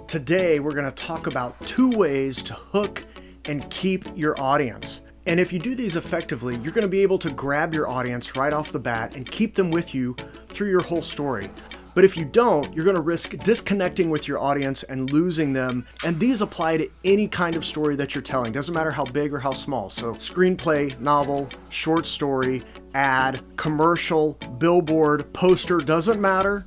Today, we're going to talk about 2 ways to hook and keep your audience. And if you do these effectively, you're going to be able to grab your audience right off the bat and keep them with you through your whole story. But if you don't, you're going to risk disconnecting with your audience and losing them. And these apply to any kind of story that you're telling. Doesn't matter how big or how small. So screenplay, novel, short story, ad, commercial, billboard, poster, doesn't matter.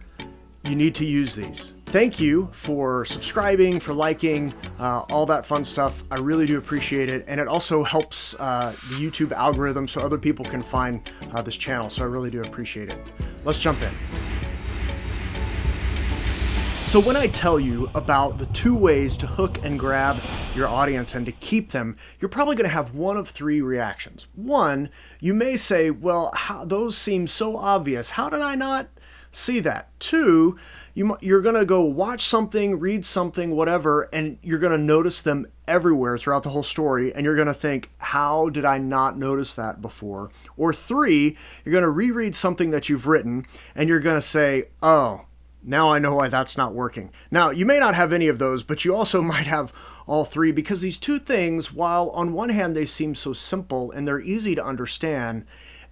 You need to use these. Thank you for subscribing, for liking, all that fun stuff. I really do appreciate it. And it also helps the YouTube algorithm so other people can find this channel. So I really do appreciate it. Let's jump in. So when I tell you about the 2 ways to hook and grab your audience and to keep them, you're probably going to have one of 3 reactions. 1, you may say, well, those seem so obvious. How did I not see that? 2, you're going to go watch something, read something, whatever, and you're going to notice them everywhere throughout the whole story, and you're going to think, how did I not notice that before? Or 3, you're going to reread something that you've written, and you're going to say, oh, now I know why that's not working. Now, you may not have any of those, but you also might have all 3, because these 2 things, while on one hand they seem so simple and they're easy to understand,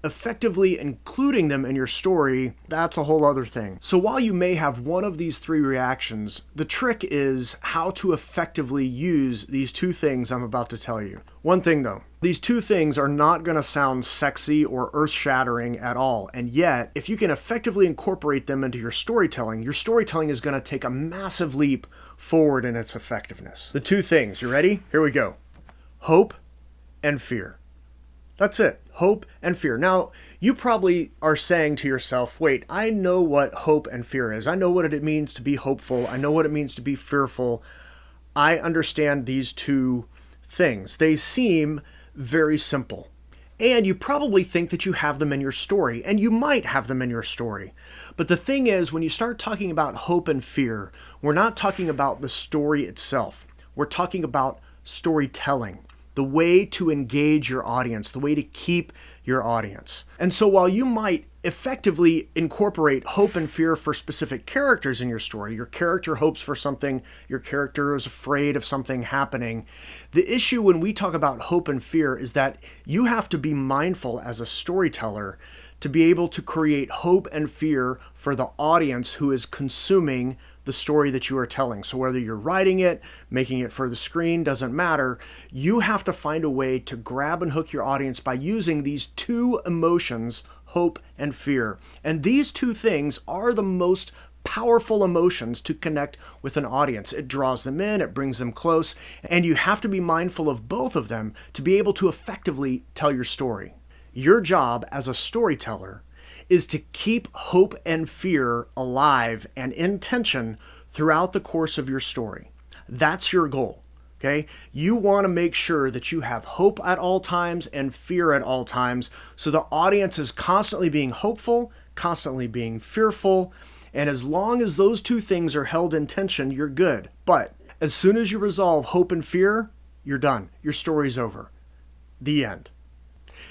effectively including them in your story, that's a whole other thing. So while you may have one of these 3 reactions, the trick is how to effectively use these 2 things I'm about to tell you. One thing though, these 2 things are not going to sound sexy or earth-shattering at all, and yet, if you can effectively incorporate them into your storytelling is going to take a massive leap forward in its effectiveness. The 2 things, you ready? Here we go. Hope and fear. That's it. Hope and fear. Now, you probably are saying to yourself, wait, I know what hope and fear is. I know what it means to be hopeful. I know what it means to be fearful. I understand these 2 things. They seem very simple. And you probably think that you have them in your story, and you might have them in your story. But the thing is, when you start talking about hope and fear, we're not talking about the story itself. We're talking about storytelling. The way to engage your audience, the way to keep your audience. And so while you might effectively incorporate hope and fear for specific characters in your story, your character hopes for something, your character is afraid of something happening, the issue when we talk about hope and fear is that you have to be mindful as a storyteller to be able to create hope and fear for the audience who is consuming the story that you are telling. So whether you're writing it, making it for the screen, doesn't matter. You have to find a way to grab and hook your audience by using these 2 emotions, hope and fear. And these 2 things are the most powerful emotions to connect with an audience. It draws them in, it brings them close, and you have to be mindful of both of them to be able to effectively tell your story. Your job as a storyteller is to keep hope and fear alive and in tension throughout the course of your story. That's your goal, okay? You want to make sure that you have hope at all times and fear at all times, so the audience is constantly being hopeful, constantly being fearful, and as long as those 2 things are held in tension, you're good. But as soon as you resolve hope and fear, you're done. Your story's over. The end.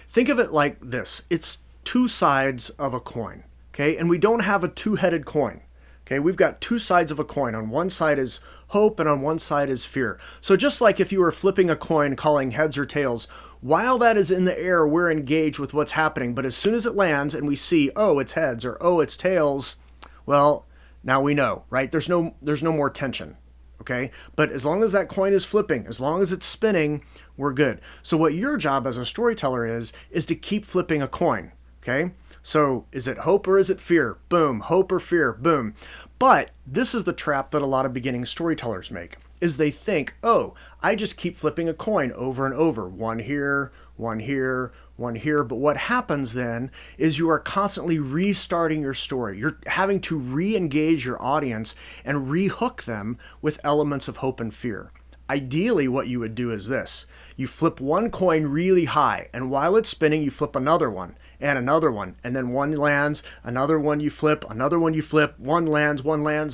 Think of it like this. It's 2 sides of a coin, okay? And we don't have a 2-headed coin, okay? We've got 2 sides of a coin. On one side is hope and on one side is fear. So just like if you were flipping a coin calling heads or tails, while that is in the air, we're engaged with what's happening. But as soon as it lands and we see, oh, it's heads or oh, it's tails, well, now we know, right? There's no more tension. Okay, but as long as that coin is flipping, as long as it's spinning, we're good. So what your job as a storyteller is to keep flipping a coin. Okay, so is it hope or is it fear? Boom, hope or fear, boom. But this is the trap that a lot of beginning storytellers make, is they think, oh, I just keep flipping a coin over and over, one here, one here, one here. But what happens then is you are constantly restarting your story. You're having to re-engage your audience and re-hook them with elements of hope and fear. Ideally, what you would do is this. You flip one coin really high, and while it's spinning, you flip another one. and another one, and then one lands, another one you flip, another one you flip, one lands,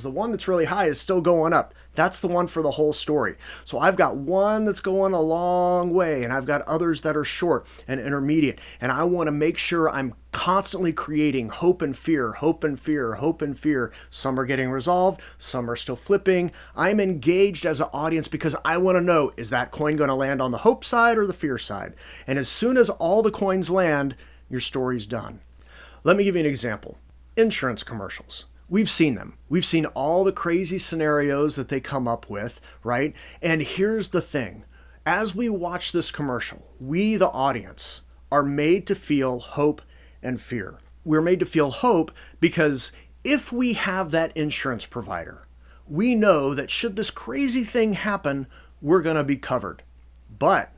the one that's really high is still going up. That's the one for the whole story. So I've got one that's going a long way, and I've got others that are short and intermediate, and I want to make sure I'm constantly creating hope and fear, hope and fear, hope and fear. Some are getting resolved, some are still flipping. I'm engaged as an audience because I want to know, is that coin going to land on the hope side or the fear side? And as soon as all the coins land, your story's done. Let me give you an example. Insurance commercials. We've seen them. We've seen all the crazy scenarios that they come up with, right? And here's the thing. As we watch this commercial, we, the audience, are made to feel hope and fear. We're made to feel hope because if we have that insurance provider, we know that should this crazy thing happen, we're going to be covered. But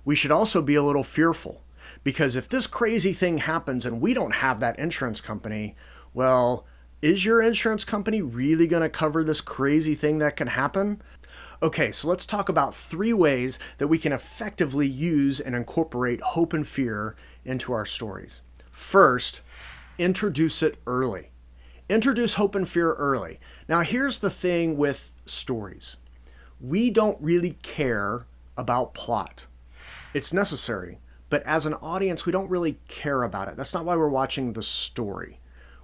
we should also be a little fearful because if this crazy thing happens and we don't have that insurance company, well, is your insurance company really going to cover this crazy thing that can happen? Okay, so let's talk about 3 ways that we can effectively use and incorporate hope and fear into our stories. First, introduce it early. Introduce hope and fear early. Now, here's the thing with stories. We don't really care about plot. It's necessary, but as an audience, we don't really care about it. That's not why we're watching the story.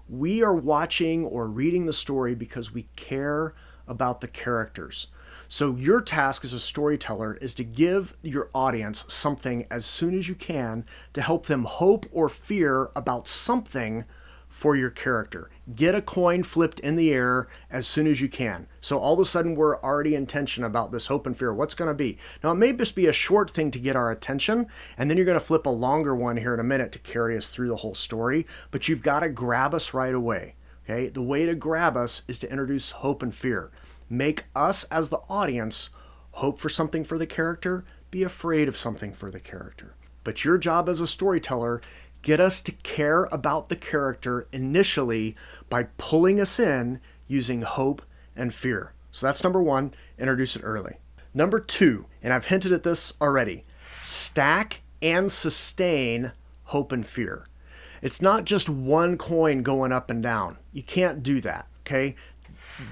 We are watching or reading the story because we care about the characters. So your task as a storyteller is to give your audience something as soon as you can to help them hope or fear about something for your character. Get a coin flipped in the air as soon as you can. So all of a sudden we're already in tension about this hope and fear. What's going to be? Now it may just be a short thing to get our attention, and then you're going to flip a longer one here in a minute to carry us through the whole story, but you've got to grab us right away. Okay? The way to grab us is to introduce hope and fear. Make us as the audience hope for something for the character, be afraid of something for the character. But your job as a storyteller, get us to care about the character initially by pulling us in using hope and fear. So that's number 1, introduce it early. Number 2, and I've hinted at this already, stack and sustain hope and fear. It's not just one coin going up and down. You can't do that, okay?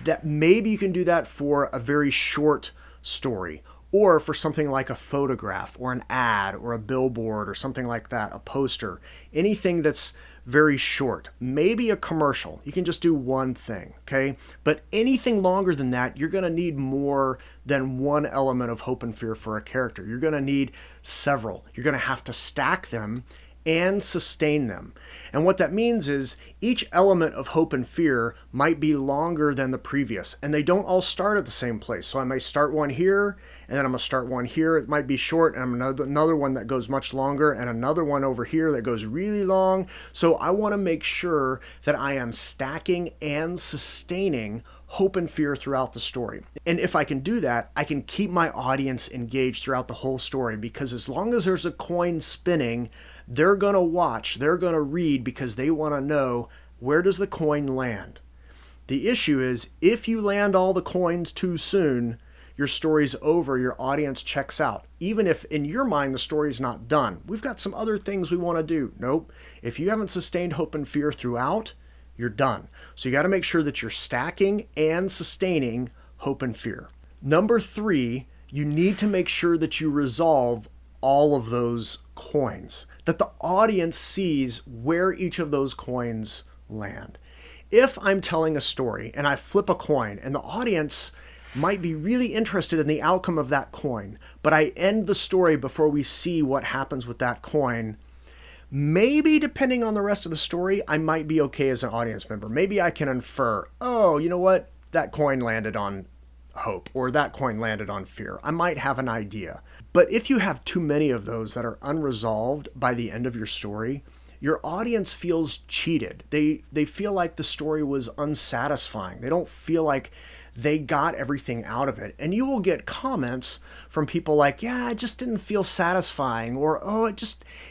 That maybe you can do that for a very short story, or for something like a photograph or an ad or a billboard or something like that, a poster, anything that's very short, maybe a commercial. You can just do one thing, okay? But anything longer than that, you're going to need more than one element of hope and fear for a character. You're going to need several. You're going to have to stack them and sustain them. And what that means is each element of hope and fear might be longer than the previous, and they don't all start at the same place. So I may start one here, and then I'm going to start one here. It might be short, and I'm another one that goes much longer, and another one over here that goes really long. So I want to make sure that I am stacking and sustaining hope and fear throughout the story. And if I can do that, I can keep my audience engaged throughout the whole story, because as long as there's a coin spinning, they're going to watch, they're going to read, because they want to know, where does the coin land? The issue is, if you land all the coins too soon, your story's over, your audience checks out. Even if in your mind the story's not done. We've got some other things we want to do. Nope. If you haven't sustained hope and fear throughout, you're done. So you got to make sure that you're stacking and sustaining hope and fear. Number 3, you need to make sure that you resolve all of those coins, that the audience sees where each of those coins land. If I'm telling a story and I flip a coin and the audience might be really interested in the outcome of that coin, but I end the story before we see what happens with that coin, maybe depending on the rest of the story, I might be okay as an audience member. Maybe I can infer, oh, you know what? That coin landed on hope, or that coin landed on fear. I might have an idea. But if you have too many of those that are unresolved by the end of your story, your audience feels cheated. They feel like the story was unsatisfying. They don't feel like they got everything out of it. And you will get comments from people like, yeah, it just didn't feel satisfying, or, oh, it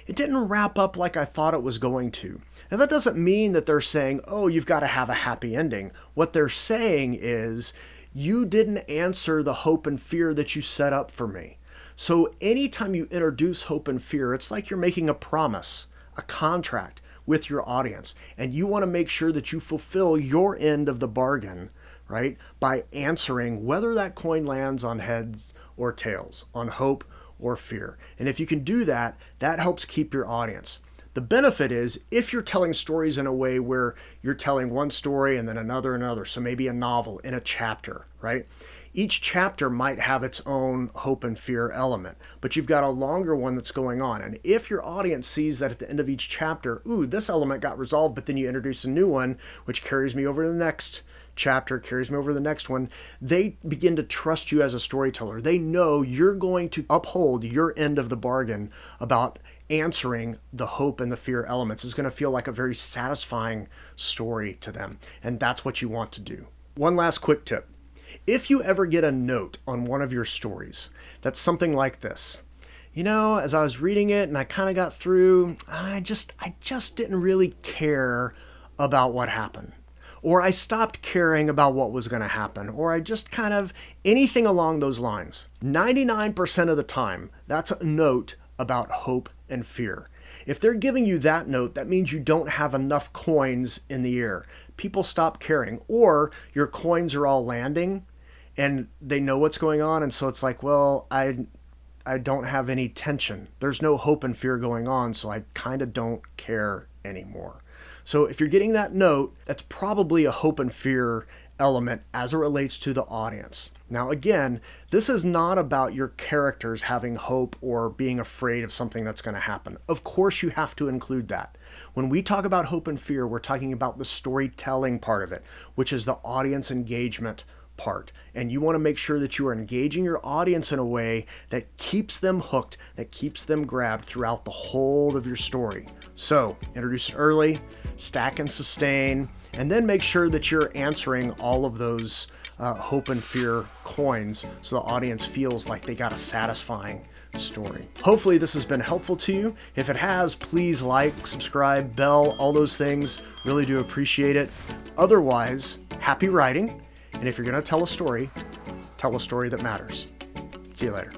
didn't wrap up like I thought it was going to. Now, that doesn't mean that they're saying, oh, you've got to have a happy ending. What they're saying is, you didn't answer the hope and fear that you set up for me. So anytime you introduce hope and fear, it's like you're making a promise, a contract with your audience. And you want to make sure that you fulfill your end of the bargain, right? By answering whether that coin lands on heads or tails, on hope or fear. And if you can do that, that helps keep your audience. The benefit is if you're telling stories in a way where you're telling one story and then another, so maybe a novel in a chapter, right? Each chapter might have its own hope and fear element, but you've got a longer one that's going on. And if your audience sees that at the end of each chapter, ooh, this element got resolved, but then you introduce a new one, which carries me over to the next chapter, carries me over to the next one, they begin to trust you as a storyteller. They know you're going to uphold your end of the bargain about answering the hope and the fear elements. It's going to feel like a very satisfying story to them. And that's what you want to do. One last quick tip. If you ever get a note on one of your stories that's something like this, you know, as I was reading it and I kind of got through, I just didn't really care about what happened. Or I stopped caring about what was going to happen. Or I just kind of, anything along those lines. 99% of the time, that's a note about hope and fear. If they're giving you that note, that means you don't have enough coins in the air. People stop caring, or your coins are all landing and they know what's going on. And so it's like, well, I don't have any tension. There's no hope and fear going on. So I kind of don't care anymore. So if you're getting that note, that's probably a hope and fear element as it relates to the audience. Now, again, this is not about your characters having hope or being afraid of something that's going to happen. Of course, you have to include that. When we talk about hope and fear, we're talking about the storytelling part of it, which is the audience engagement part. And you want to make sure that you are engaging your audience in a way that keeps them hooked, that keeps them grabbed throughout the whole of your story. So, introduce it early, stack and sustain, and then make sure that you're answering all of those hope and fear coins so the audience feels like they got a satisfying story. Hopefully this has been helpful to you. If it has, please like, subscribe, bell, all those things. Really do appreciate it. Otherwise, happy writing. And if you're going to tell a story that matters. See you later.